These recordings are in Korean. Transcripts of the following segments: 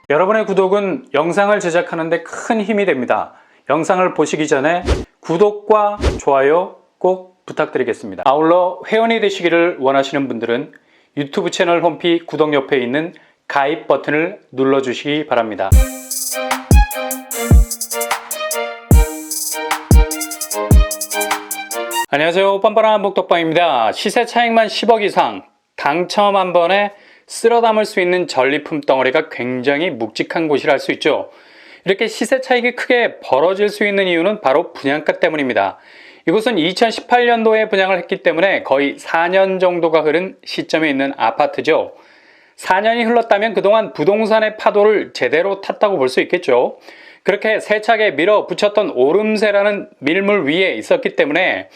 여러분의 구독은 영상을 제작하는 데 큰 힘이 됩니다. 영상을 보시기 전에 구독과 좋아요 꼭 부탁드리겠습니다. 아울러 회원이 되시기를 원하시는 분들은 유튜브 채널 홈피 구독 옆에 있는 가입 버튼을 눌러주시기 바랍니다. 안녕하세요, 뻔뻔한 목독방입니다. 시세 차익만 10억 이상, 당첨 한 번에 쓸어 담을 수 있는 전리품 덩어리가 굉장히 묵직한 곳이라 할 수 있죠. 이렇게 시세 차익이 크게 벌어질 수 있는 이유는 바로 분양가 때문입니다. 이곳은 2018년도에 분양을 했기 때문에 거의 4년 정도가 흐른 시점에 있는 아파트죠. 4년이 흘렀다면 그동안 부동산의 파도를 제대로 탔다고 볼 수 있겠죠. 그렇게 세차게 밀어붙였던 오름세라는 밀물 위에 있었기 때문에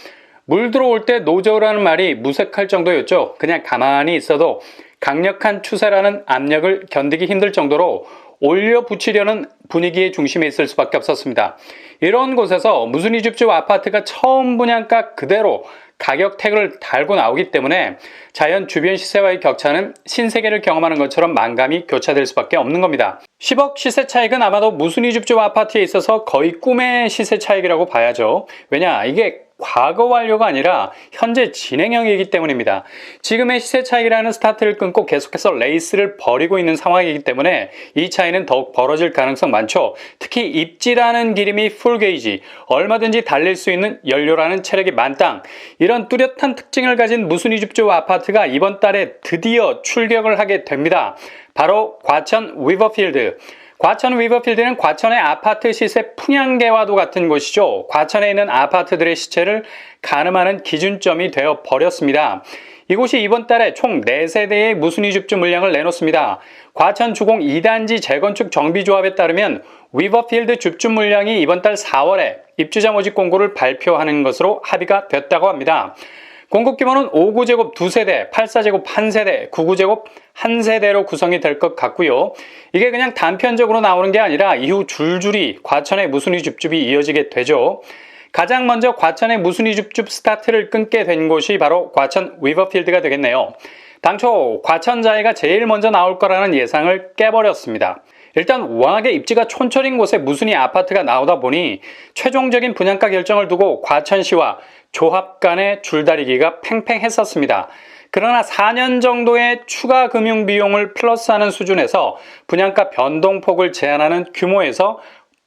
물 들어올 때 노저우라는 말이 무색할 정도였죠. 그냥 가만히 있어도 강력한 추세라는 압력을 견디기 힘들 정도로 올려붙이려는 분위기의 중심에 있을 수밖에 없었습니다. 이런 곳에서 무순위 줍줍 아파트가 처음 분양가 그대로 가격 태그를 달고 나오기 때문에 자연 주변 시세와의 격차는 신세계를 경험하는 것처럼 만감이 교차될 수밖에 없는 겁니다. 10억 시세 차익은 아마도 무순위 줍줍 아파트에 있어서 거의 꿈의 시세 차익이라고 봐야죠. 왜냐, 이게 과거 완료가 아니라 현재 진행형이기 때문입니다. 지금의 시세 차익이라는 스타트를 끊고 계속해서 레이스를 벌이고 있는 상황이기 때문에 이 차이는 더욱 벌어질 가능성 많죠. 특히 입지라는 기름이 풀게이지, 얼마든지 달릴 수 있는 연료라는 체력이 만땅, 이런 뚜렷한 특징을 가진 무순위 줍줍 아파트가 이번 달에 드디어 출격을 하게 됩니다. 바로 과천 위버필드. 과천 위버필드는 과천의 아파트 시세 풍향계와도 같은 곳이죠. 과천에 있는 아파트들의 시세를 가늠하는 기준점이 되어 버렸습니다. 이곳이 이번 달에 총 4세대의 무순위 줍줍 물량을 내놓습니다. 과천 주공 2단지 재건축 정비조합에 따르면 위버필드 줍줍 물량이 이번 달 4월에 입주자 모집 공고를 발표하는 것으로 합의가 됐다고 합니다. 공급 규모는 5구제곱 2세대, 8사제곱 1세대, 9구제곱 1세대로 구성이 될 것 같고요. 이게 그냥 단편적으로 나오는 게 아니라 이후 줄줄이 과천의 무순위 줍줍이 이어지게 되죠. 가장 먼저 과천의 무순위 줍줍 스타트를 끊게 된 곳이 바로 과천 위버필드가 되겠네요. 당초 과천자이가 제일 먼저 나올 거라는 예상을 깨버렸습니다. 일단 워낙에 입지가 촌철인 곳에 무순위 아파트가 나오다 보니 최종적인 분양가 결정을 두고 과천시와 조합 간의 줄다리기가 팽팽했었습니다. 그러나 4년 정도의 추가 금융 비용을 플러스하는 수준에서 분양가 변동폭을 제한하는 규모에서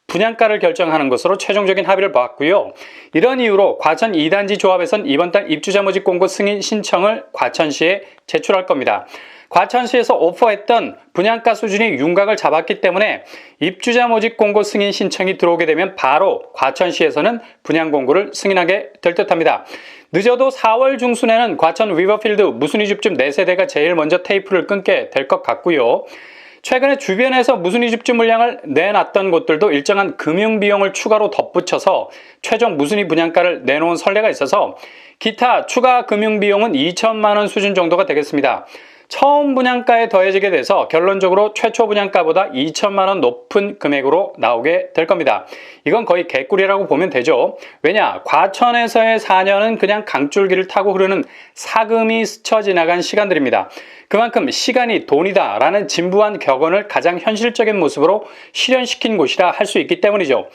분양가를 결정하는 것으로 최종적인 합의를 봤고요. 이런 이유로 과천 2단지 조합에선 이번 달 입주자 모집 공고 승인 신청을 과천시에 제출할 겁니다. 과천시에서 오퍼했던 분양가 수준이 윤곽을 잡았기 때문에 입주자 모집 공고 승인 신청이 들어오게 되면 바로 과천시에서는 분양 공고를 승인하게 될 듯합니다. 늦어도 4월 중순에는 과천 위버필드 무순위 줍줍 4세대가 제일 먼저 테이프를 끊게 될 것 같고요. 최근에 주변에서 무순위 줍줍 물량을 내놨던 곳들도 일정한 금융 비용을 추가로 덧붙여서 최종 무순위 분양가를 내놓은 선례가 있어서 기타 추가 금융 비용은 2천만 원 수준 정도가 되겠습니다. 처음 분양가에 더해지게 돼서 결론적으로 최초 분양가보다 2천만 원 높은 금액으로 나오게 될 겁니다. 이건 거의 개꿀이라고 보면 되죠. 왜냐, 과천에서의 4년은 그냥 강줄기를 타고 흐르는 사금이 스쳐 지나간 시간들입니다. 그만큼 시간이 돈이다 라는 진부한 격언을 가장 현실적인 모습으로 실현시킨 곳이라 할 수 있기 때문이죠.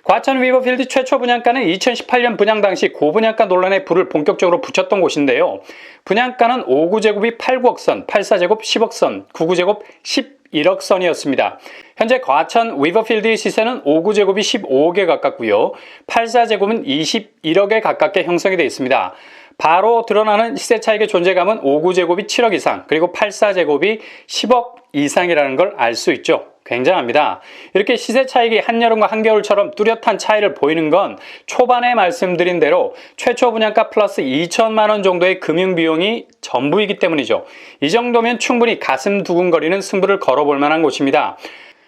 과천 위버필드 최초 분양가는 2018년 분양 당시 고분양가 논란에 불을 본격적으로 붙였던 곳인데요. 분양가는 5구제곱이 8구억 선, 8사제곱 10억 선, 9구제곱 11억 선이었습니다. 현재 과천 위버필드의 시세는 5구제곱이 15억에 가깝고요. 8사제곱은 21억에 가깝게 형성이 되어 있습니다. 바로 드러나는 시세 차익의 존재감은 5구제곱이 7억 이상, 그리고 8사제곱이 10억 이상이라는 걸 알 수 있죠. 굉장합니다. 이렇게 시세 차익이 한여름과 한겨울처럼 뚜렷한 차이를 보이는 건 초반에 말씀드린 대로 최초 분양가 플러스 2천만 원 정도의 금융 비용이 전부이기 때문이죠. 이 정도면 충분히 가슴 두근거리는 승부를 걸어볼 만한 곳입니다.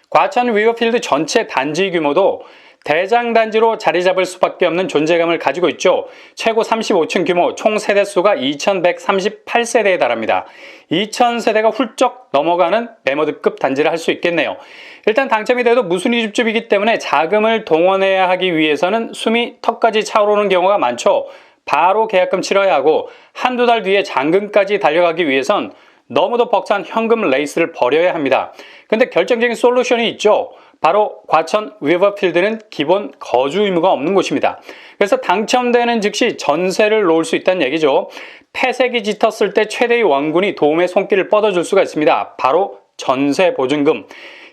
과천 위버필드 전체 단지 규모도 대장단지로 자리 잡을 수밖에 없는 존재감을 가지고 있죠. 최고 35층 규모 총 세대수가 2138세대에 달합니다. 2000세대가 훌쩍 넘어가는 매머드급 단지를 할 수 있겠네요. 일단 당첨이 돼도 무순위 줍줍이기 때문에 자금을 동원해야 하기 위해서는 숨이 턱까지 차오르는 경우가 많죠. 바로 계약금 치러야 하고 한두 달 뒤에 잔금까지 달려가기 위해선 너무도 벅찬 현금 레이스를 벌여야 합니다. 근데 결정적인 솔루션이 있죠. 바로 과천 리버필드는 기본 거주 의무가 없는 곳입니다. 그래서 당첨되는 즉시 전세를 놓을 수 있다는 얘기죠. 폐색이 짙었을 때 최대의 원군이 도움의 손길을 뻗어줄 수가 있습니다. 바로 전세 보증금.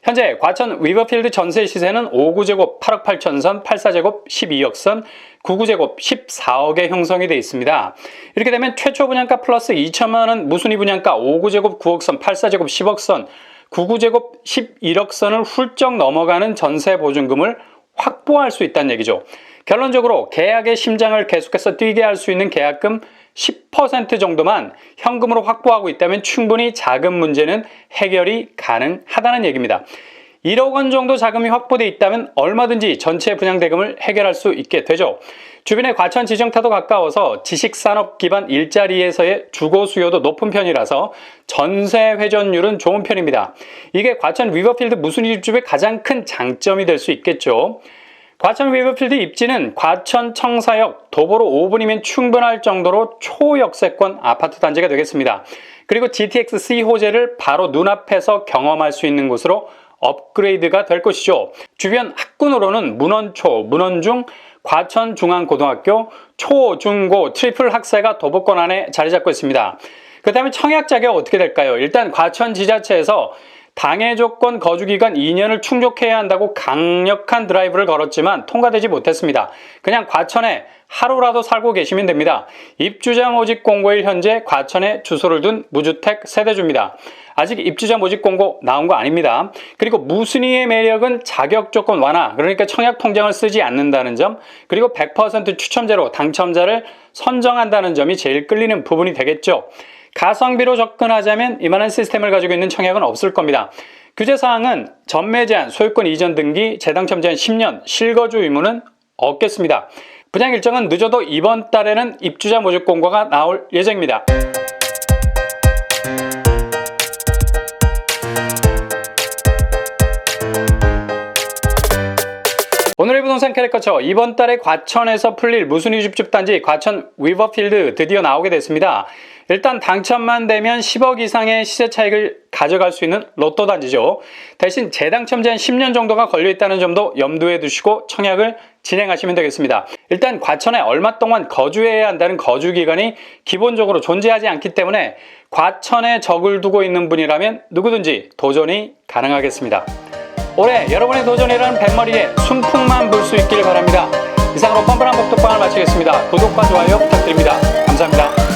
현재 과천 리버필드 전세 시세는 5구제곱 8억 8천 선, 84제곱 12억 선, 9구제곱 14억에 형성이 되어 있습니다. 이렇게 되면 최초 분양가 플러스 2천만 원 무순위 분양가 5구제곱 9억 선, 84제곱 10억 선, 9구제곱 11억 선을 훌쩍 넘어가는 전세 보증금을 확보할 수 있다는 얘기죠. 결론적으로 계약의 심장을 계속해서 뛰게 할 수 있는 계약금 10% 정도만 현금으로 확보하고 있다면 충분히 자금 문제는 해결이 가능하다는 얘기입니다. 1억 원 정도 자금이 확보되어 있다면 얼마든지 전체 분양대금을 해결할 수 있게 되죠. 주변에 과천 지정타도 가까워서 지식산업 기반 일자리에서의 주거 수요도 높은 편이라서 전세 회전율은 좋은 편입니다. 이게 과천 리버필드 무순위 집주의 가장 큰 장점이 될 수 있겠죠. 과천 리버필드 입지는 과천 청사역 도보로 5분이면 충분할 정도로 초역세권 아파트 단지가 되겠습니다. 그리고 GTX-C 호재를 바로 눈앞에서 경험할 수 있는 곳으로 업그레이드가 될 것이죠. 주변 학군으로는 문원초, 문원중, 과천중앙고등학교, 초, 중, 고 트리플 학세가 도보권 안에 자리 잡고 있습니다. 그 다음에 청약 자격 어떻게 될까요? 일단 과천 지자체에서 당해 조건 거주기간 2년을 충족해야 한다고 강력한 드라이브를 걸었지만 통과되지 못했습니다. 그냥 과천에 하루라도 살고 계시면 됩니다. 입주자 모집 공고일 현재 과천에 주소를 둔 무주택 세대주입니다. 아직 입주자 모집 공고 나온 거 아닙니다. 그리고 무순위의 매력은 자격 조건 완화, 그러니까 청약 통장을 쓰지 않는다는 점, 그리고 100% 추첨제로 당첨자를 선정한다는 점이 제일 끌리는 부분이 되겠죠. 가성비로 접근하자면 이만한 시스템을 가지고 있는 청약은 없을 겁니다. 규제사항은 전매 제한, 소유권 이전 등기, 재당첨 제한 10년, 실거주 의무는 없겠습니다. 분양 일정은 늦어도 이번 달에는 입주자 모집 공고가 나올 예정입니다. 오늘의 부동산 캐릭터처 이번 달에 과천에서 풀릴 무순위 집집단지 과천 리버필드 드디어 나오게 됐습니다. 일단 당첨만 되면 10억 이상의 시세 차익을 가져갈 수 있는 로또 단지죠. 대신 재당첨 제한 10년 정도가 걸려있다는 점도 염두에 두시고 청약을 진행하시면 되겠습니다. 일단 과천에 얼마 동안 거주해야 한다는 거주기간이 기본적으로 존재하지 않기 때문에 과천에 적을 두고 있는 분이라면 누구든지 도전이 가능하겠습니다. 올해 여러분의 도전이라는 100마리의 순풍만 볼 수 있길 바랍니다. 이상으로 뻔뻔한 복덕방을 마치겠습니다. 구독과 좋아요 부탁드립니다. 감사합니다.